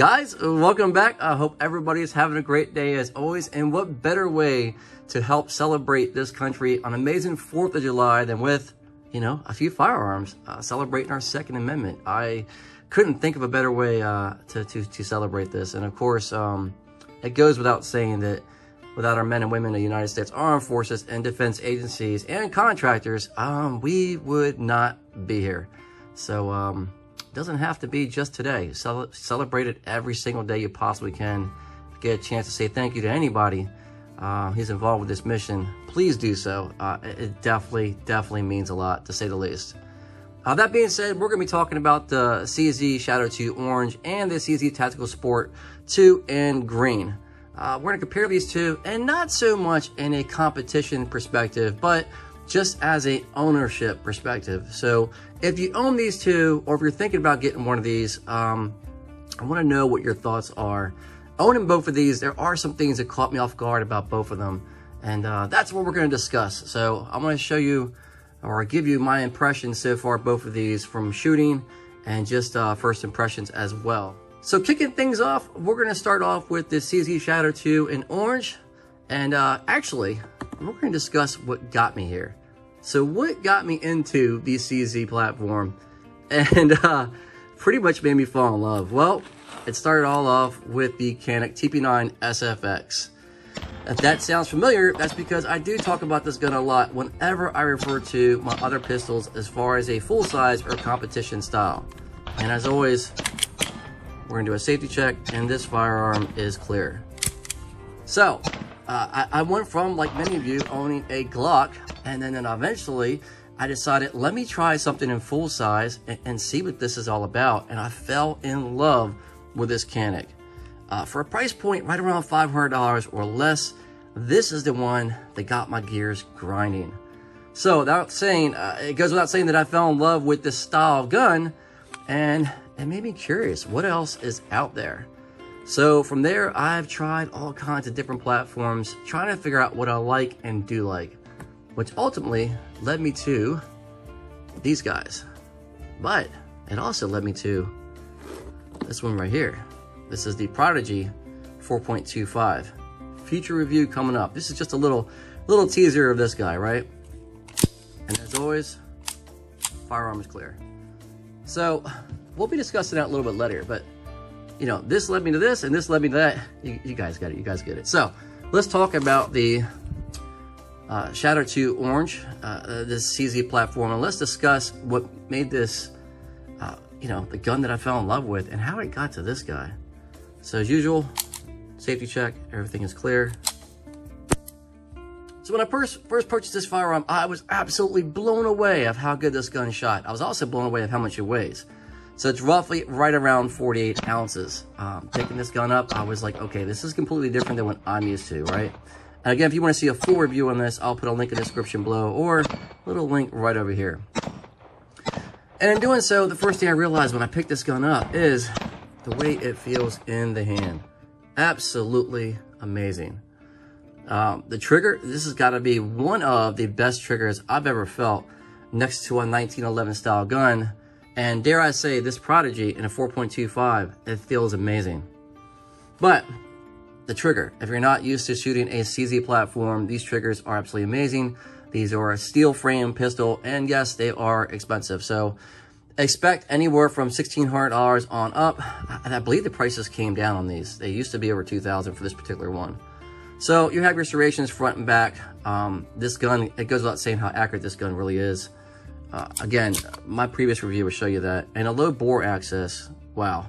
Guys, welcome back. I hope everybody's having a great day as always. And what better way to help celebrate this country on amazing 4th of July than with, you know, a few firearms, celebrating our Second Amendment. I couldn't think of a better way to celebrate this. And of course, it goes without saying that without our men and women of the United States Armed Forces and defense agencies and contractors, we would not be here. So, doesn't have to be just today. Celebrate it every single day you possibly can. Get a chance to say thank you to anybody who's involved with this mission. Please do so. It definitely means a lot, to say the least. That being said, we're going to be talking about the CZ Shadow 2 Orange and the CZ Tactical Sport 2 in Green. We're going to compare these two, and not so much in a competition perspective, but just as a ownership perspective. So if you own these two, or if you're thinking about getting one of these, I want to know what your thoughts are. Owning both of these, there are some things that caught me off guard about both of them, and that's what we're going to discuss. So I'm going to show you, or give you my impressions so far, both of these from shooting and just first impressions as well. So kicking things off, we're going to start off with the CZ Shadow 2 in orange, and actually, we're going to discuss what got me here. So what got me into the CZ platform and pretty much made me fall in love? Well, it started all off with the Canik TP9 SFX. If that sounds familiar, that's because I do talk about this gun a lot whenever I refer to my other pistols as far as a full-size or competition style. And as always, we're going to do a safety check, and this firearm is clear. So, I went from, like many of you, owning a Glock, and then eventually I decided, let me try something in full size and see what this is all about. And I fell in love with this Canik. For a price point right around $500 or less, this is the one that got my gears grinding. So without saying, it goes without saying that I fell in love with this style of gun, and it made me curious, what else is out there? So from there, I've tried all kinds of different platforms, trying to figure out what I like and do like, which ultimately led me to these guys. But it also led me to this one right here. This is the Prodigy 4.25. Future review coming up. This is just a little teaser of this guy, right? And as always, firearm is clear. So we'll be discussing that a little bit later, but you know, this led me to this, and this led me to that. You guys get it. You guys get it. So let's talk about the Shadow 2 Orange, this CZ platform, and let's discuss what made this, you know, the gun that I fell in love with, and how it got to this guy. So as usual, safety check. Everything is clear. So when I first purchased this firearm, I was absolutely blown away of how good this gun shot. I was also blown away of how much it weighs. So it's roughly right around 48 ounces. Picking this gun up, I was like, okay, this is completely different than what I'm used to, right? And again, if you want to see a full review on this, I'll put a link in the description below, or a little link right over here. And in doing so, the first thing I realized when I picked this gun up is the way it feels in the hand. Absolutely amazing. The trigger, this has got to be one of the best triggers I've ever felt next to a 1911 style gun. And dare I say, this Prodigy in a 4.25, it feels amazing. But the trigger, if you're not used to shooting a CZ platform, these triggers are absolutely amazing. These are a steel frame pistol, and yes, they are expensive. So expect anywhere from $1,600 on up. And I believe the prices came down on these. They used to be over $2,000 for this particular one. So you have your serrations front and back. This gun, it goes without saying how accurate this gun really is. Again, my previous review will show you that. And a low bore access, wow,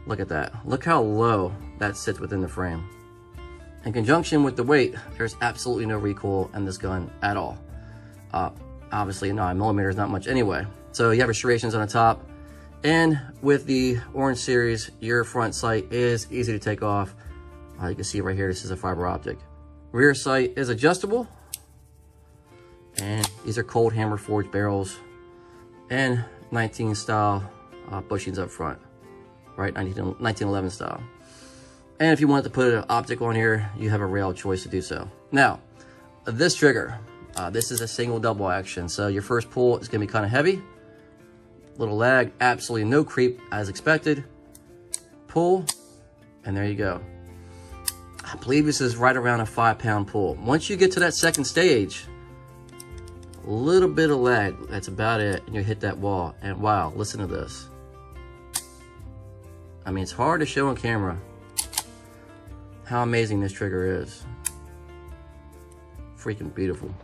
look at that. Look how low that sits within the frame. In conjunction with the weight, there's absolutely no recoil in this gun at all. Obviously, 9mm is not much anyway. So you have your serrations on the top. And with the Orange series, your front sight is easy to take off. You can see right here, this is a fiber optic. Rear sight is adjustable. And these are cold hammer forged barrels and 19 style bushings up front, right? 1911 style. And if you wanted to put an optic on here, you have a rail choice to do so. Now, this trigger, this is a single double action. So your first pull is gonna be kind of heavy, little lag, absolutely no creep as expected. pull, and there you go. I believe this is right around a 5-pound pull. Once you get to that second stage, a little bit of lag, that's about it, and you hit that wall, and wow, listen to this. I mean, it's hard to show on camera how amazing this trigger is. Freaking beautiful.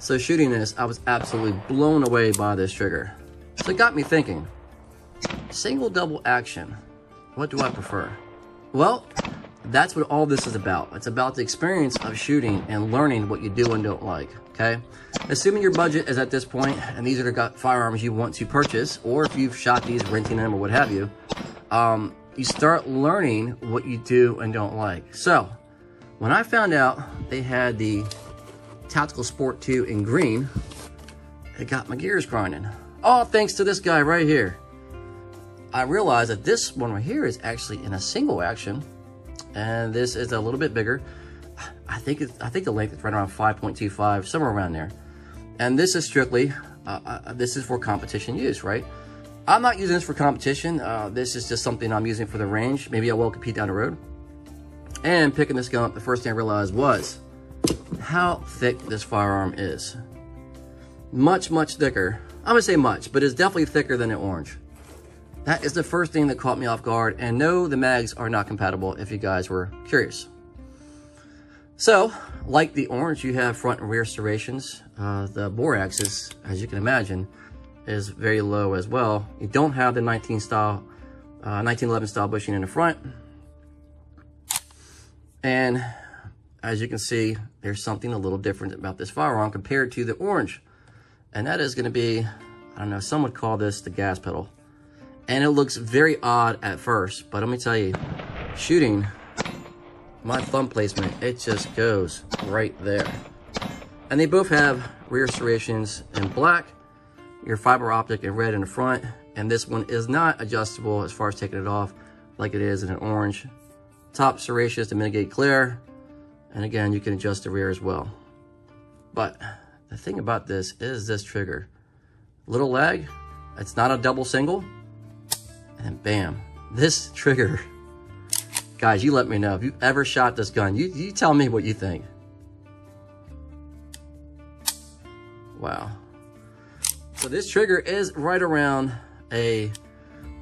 So shooting this, I was absolutely blown away by this trigger. So it got me thinking, single, double action, what do I prefer? Well, that's what all this is about. It's about the experience of shooting and learning what you do and don't like, okay? Assuming your budget is at this point, and these are the firearms you want to purchase, or if you've shot these, renting them, or what have you, you start learning what you do and don't like. So, when I found out they had the Tactical Sport 2 in green, it got my gears grinding. All thanks to this guy right here. I realized that this one right here is actually in a single action, and this is a little bit bigger. I think the length is right around 5.25, somewhere around there. And this is strictly, this is for competition use, right? I'm not using this for competition. This is just something I'm using for the range. Maybe I will compete down the road. And picking this gun up, the first thing I realized was how thick this firearm is. Much, much thicker. I'm gonna say much, but it's definitely thicker than the orange. That is the first thing that caught me off guard. And no, the mags are not compatible, if you guys were curious. So, like the orange, you have front and rear serrations. The bore axis, as you can imagine, is very low as well. You don't have the 1911 style bushing in the front. And as you can see, there's something a little different about this firearm compared to the orange. And that is gonna be, I don't know, some would call this the gas pedal. And it looks very odd at first, but let me tell you, shooting, my thumb placement, it just goes right there. And they both have rear serrations in black, your fiber optic in red in the front, and this one is not adjustable as far as taking it off like it is in an orange. Top serrations to mitigate glare, and again, you can adjust the rear as well. But the thing about this is this trigger. Little lag, it's not a double single, and bam, this trigger. Guys, you let me know if you've ever shot this gun. You tell me what you think. Wow. So this trigger is right around a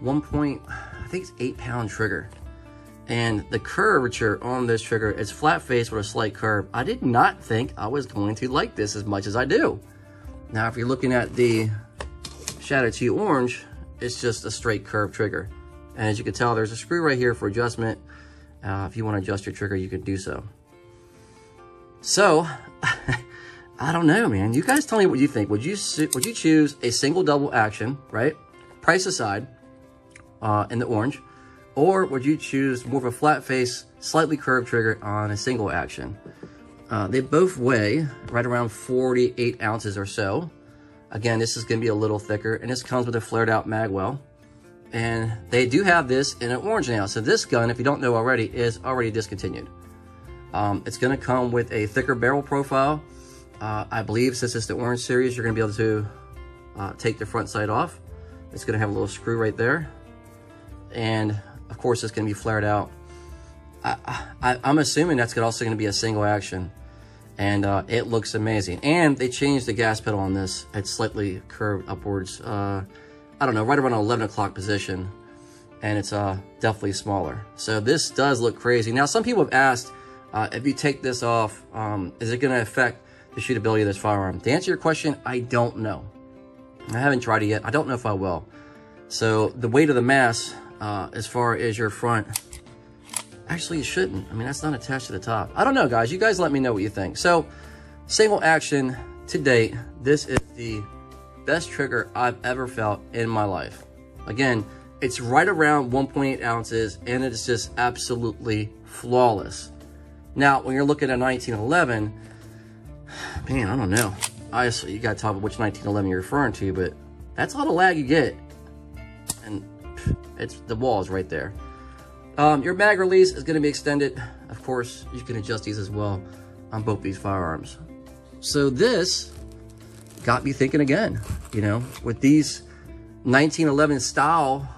I think it's 8-pound trigger. And the curvature on this trigger is flat face with a slight curve. I did not think I was going to like this as much as I do. Now, if you're looking at the Shadow 2 Orange, it's just a straight curved trigger. And as you can tell, there's a screw right here for adjustment. If you want to adjust your trigger, you can do so. So, I don't know, man. You guys tell me what you think. Would you choose a single double action, right? Price aside, in the orange, or would you choose more of a flat face, slightly curved trigger on a single action? They both weigh right around 48 ounces or so. Again, this is going to be a little thicker, and this comes with a flared out mag well. And they do have this in an orange now. So this gun, if you don't know already, is already discontinued. It's going to come with a thicker barrel profile. I believe since it's the orange series, you're going to be able to take the front sight off. It's going to have a little screw right there. And of course, it's going to be flared out. I'm assuming that's also going to be a single action. And it looks amazing. And they changed the gas pedal on this. It's slightly curved upwards. I don't know, right around 11 o'clock position. And it's definitely smaller. So this does look crazy. Now, some people have asked, if you take this off, is it going to affect the shootability of this firearm? To answer your question, I don't know. I haven't tried it yet. I don't know if I will. So the weight of the mass, as far as your front, actually, it shouldn't. I mean, that's not attached to the top. I don't know, guys. You guys let me know what you think. So, single action to date, this is the best trigger I've ever felt in my life. Again, it's right around 1.8 ounces, and it's just absolutely flawless. Now, when you're looking at 1911, man, I don't know. Honestly, you got to talk about which 1911 you're referring to, but that's all the lag you get. And it's the wall is right there. Your mag release is going to be extended. Of course, you can adjust these as well on both these firearms. So this got me thinking again, you know, with these 1911 style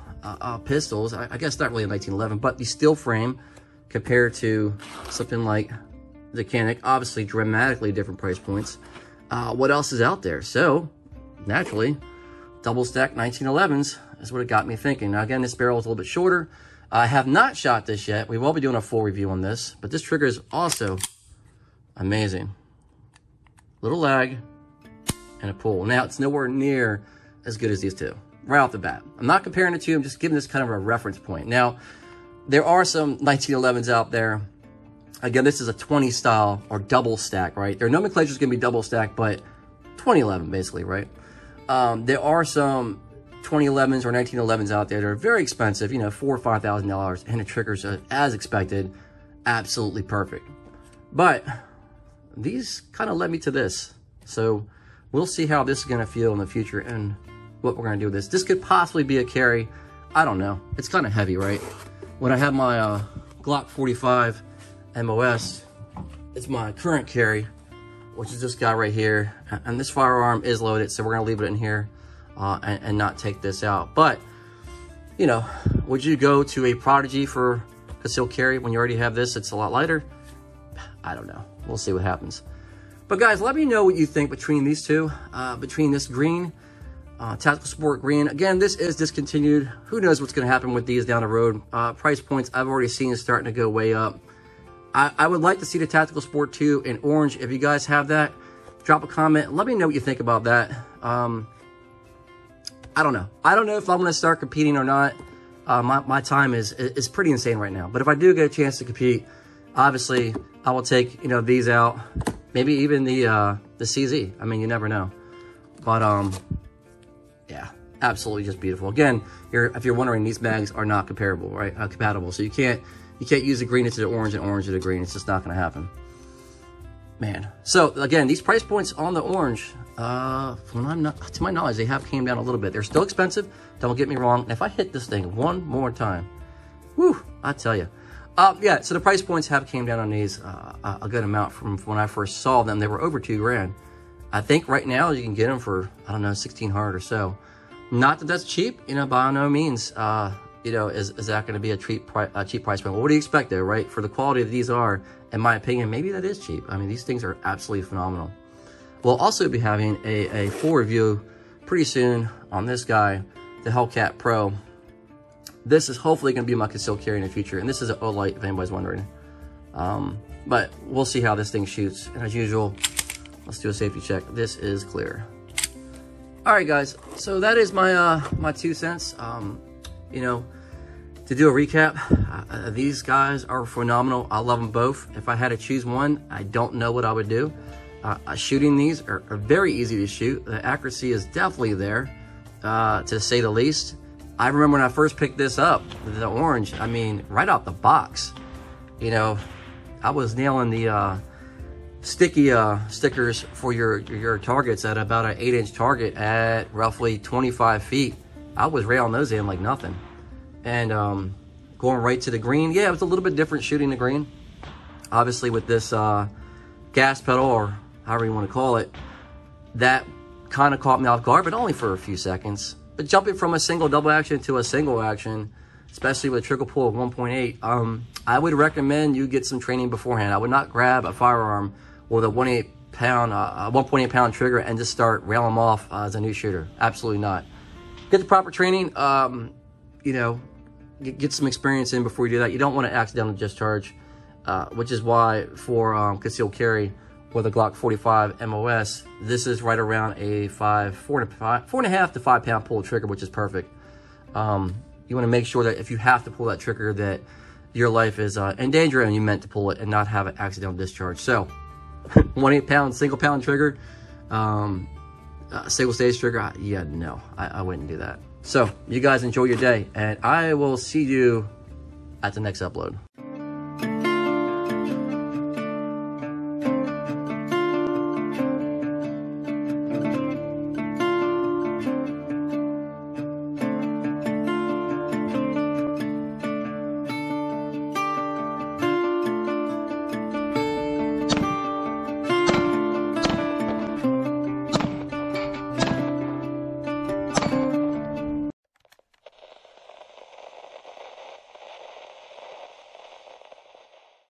pistols. I guess not really a 1911, but the steel frame compared to something like the Canic, obviously dramatically different price points. What else is out there? So naturally, double stack 1911s is what it got me thinking. Now again, this barrel is a little bit shorter. I have not shot this yet. We will be doing a full review on this, but this trigger is also amazing. Little lag and a pull. Now it's nowhere near as good as these two right off the bat. I'm not comparing the two, I'm just giving this kind of a reference point. Now, there are some 1911s out there. Again, this is a 20 style or double stack, right? Their nomenclature is going to be double stack, but 2011 basically, right? There are some 2011s or 1911s out there that are very expensive, you know, $4,000 or $5,000, and the triggers are, as expected, absolutely perfect. But these kind of led me to this. So we'll see how this is going to feel in the future and what we're going to do with this. This could possibly be a carry. I don't know. It's kind of heavy, right? When I have my Glock 45 MOS, it's my current carry, which is this guy right here. And this firearm is loaded, so we're going to leave it in here and not take this out. But, you know, would you go to a Prodigy for concealed carry when you already have this? It's a lot lighter. I don't know. We'll see what happens. But guys, let me know what you think between these two, between this green, Tactical Sport green. Again, this is discontinued. Who knows what's going to happen with these down the road. Price points I've already seen is starting to go way up. I would like to see the Tactical Sport 2 in orange. If you guys have that, drop a comment. Let me know what you think about that. I don't know. I don't know if I'm going to start competing or not. My time is pretty insane right now. But if I do get a chance to compete, obviously I will take, you know, these out. Maybe even the CZ. I mean, you never know. But yeah, absolutely just beautiful. Again, if you're wondering, these mags are not comparable, right? Compatible. So you can't use the green into the orange and orange to the green. It's just not going to happen. Man. So again, these price points on the orange, to my knowledge, they have came down a little bit. They're still expensive. Don't get me wrong. And if I hit this thing one more time, whew, I tell you. Yeah, so the price points have came down on these a good amount from when I first saw them. They were over $2 grand. I think right now you can get them for, I don't know, 1,600 or so. Not that that's cheap, you know, by no means. You know, is that going to be a cheap price point? Well, what do you expect there, right? For the quality that these are, in my opinion, maybe that is cheap. I mean, these things are absolutely phenomenal. We'll also be having a full review pretty soon on this guy, the Hellcat Pro. This is hopefully going to be my concealed carry in the future, and this is an Olight, if anybody's wondering. But we'll see how this thing shoots. And as usual, let's do a safety check. This is clear. All right, guys. So that is my my 2 cents. You know, to do a recap, these guys are phenomenal. I love them both. If I had to choose one, I don't know what I would do. Shooting these are very easy to shoot. The accuracy is definitely there, to say the least. I remember when I first picked this up, the orange, I mean, right out the box, you know, I was nailing the sticky stickers for your targets at about an 8-inch target at roughly 25 feet. I was railing those in like nothing. And going right to the green, yeah, it was a little bit different shooting the green. Obviously with this gas pedal, or however you want to call it, that kind of caught me off guard, but only for a few seconds. But jumping from a single double action to a single action, especially with a trigger pull of 1.8, I would recommend you get some training beforehand. I would not grab a firearm with a 1.8 pound trigger and just start railing them off as a new shooter. Absolutely not. Get the proper training, you know, get some experience in before you do that. You don't want to accidentally discharge, which is why for concealed carry with a Glock 45 MOS, this is right around a 4.5 to 5 pound pull trigger, which is perfect. You want to make sure that if you have to pull that trigger, that your life is in danger and you meant to pull it and not have an accidental discharge. So 1.8 pound single pound trigger, single stage trigger, yeah, no, I wouldn't do that. So you guys enjoy your day, and I will see you at the next upload.